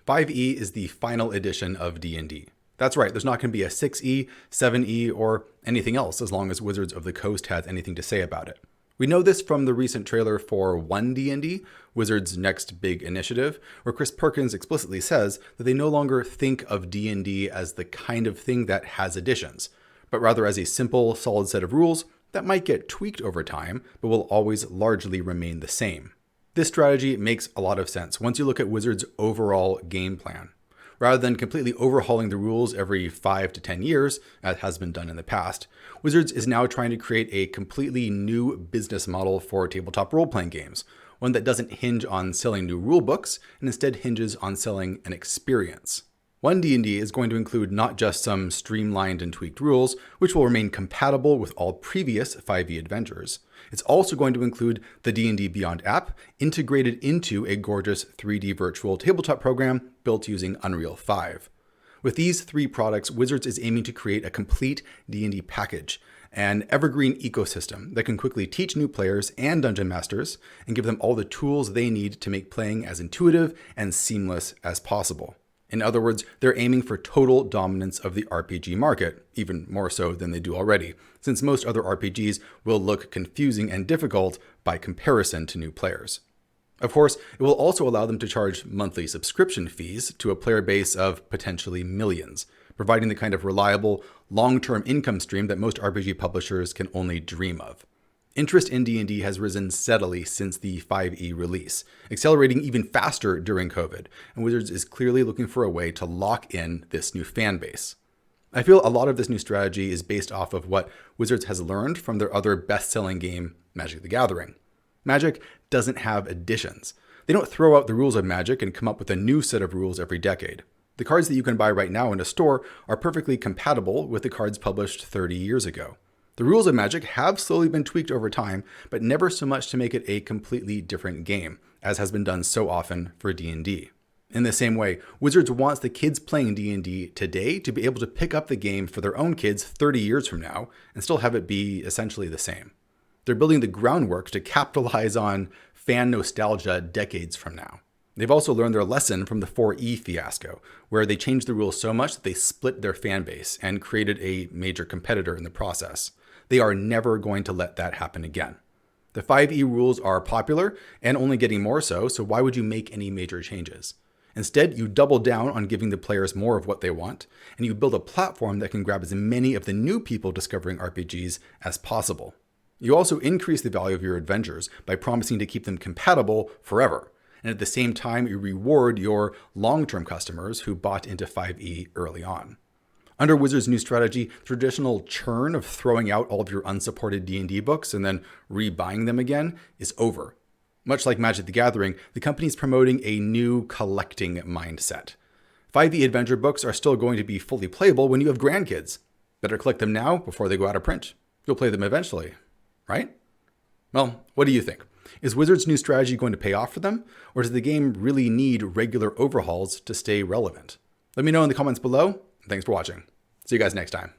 5e is the final edition of D&D. That's right, there's not going to be a 6e, 7e, or anything else as long as Wizards of the Coast has anything to say about it. We know this from the recent trailer for One DnD, Wizards' next big initiative, where Chris Perkins explicitly says that they no longer think of D&D as the kind of thing that has additions, but rather as a simple, solid set of rules that might get tweaked over time, but will always largely remain the same. This strategy makes a lot of sense once you look at Wizards' overall game plan. Rather than completely overhauling the rules every 5 to 10 years, as has been done in the past, Wizards is now trying to create a completely new business model for tabletop role-playing games, one that doesn't hinge on selling new rulebooks and instead hinges on selling an experience. One DnD is going to include not just some streamlined and tweaked rules, which will remain compatible with all previous 5e adventures. It's also going to include the D&D Beyond app, integrated into a gorgeous 3D virtual tabletop program built using Unreal 5. With these three products, Wizards is aiming to create a complete D&D package, an evergreen ecosystem that can quickly teach new players and dungeon masters and give them all the tools they need to make playing as intuitive and seamless as possible. In other words, they're aiming for total dominance of the RPG market, even more so than they do already, since most other RPGs will look confusing and difficult by comparison to new players. Of course, it will also allow them to charge monthly subscription fees to a player base of potentially millions, providing the kind of reliable, long-term income stream that most RPG publishers can only dream of. Interest in D&D has risen steadily since the 5e release, accelerating even faster during COVID, and Wizards is clearly looking for a way to lock in this new fan base. I feel a lot of this new strategy is based off of what Wizards has learned from their other best-selling game, Magic the Gathering. Magic doesn't have additions. They don't throw out the rules of Magic and come up with a new set of rules every decade. The cards that you can buy right now in a store are perfectly compatible with the cards published 30 years ago. The rules of Magic have slowly been tweaked over time, but never so much to make it a completely different game, as has been done so often for D&D. In the same way, Wizards wants the kids playing D&D today to be able to pick up the game for their own kids 30 years from now and still have it be essentially the same. They're building the groundwork to capitalize on fan nostalgia decades from now. They've also learned their lesson from the 4E fiasco, where they changed the rules so much that they split their fan base and created a major competitor in the process. They are never going to let that happen again. The 5e rules are popular and only getting more so why would you make any major changes? Instead, you double down on giving the players more of what they want, and you build a platform that can grab as many of the new people discovering RPGs as possible. You also increase the value of your adventures by promising to keep them compatible forever, and at the same time, you reward your long-term customers who bought into 5e early on. Under Wizards' new strategy, the traditional churn of throwing out all of your unsupported D&D books and then rebuying them again is over. Much like Magic the Gathering, the company is promoting a new collecting mindset. 5e adventure books are still going to be fully playable when you have grandkids. Better collect them now before they go out of print. You'll play them eventually, right? Well, what do you think? Is Wizards' new strategy going to pay off for them, or does the game really need regular overhauls to stay relevant? Let me know in the comments below. Thanks for watching. See you guys next time.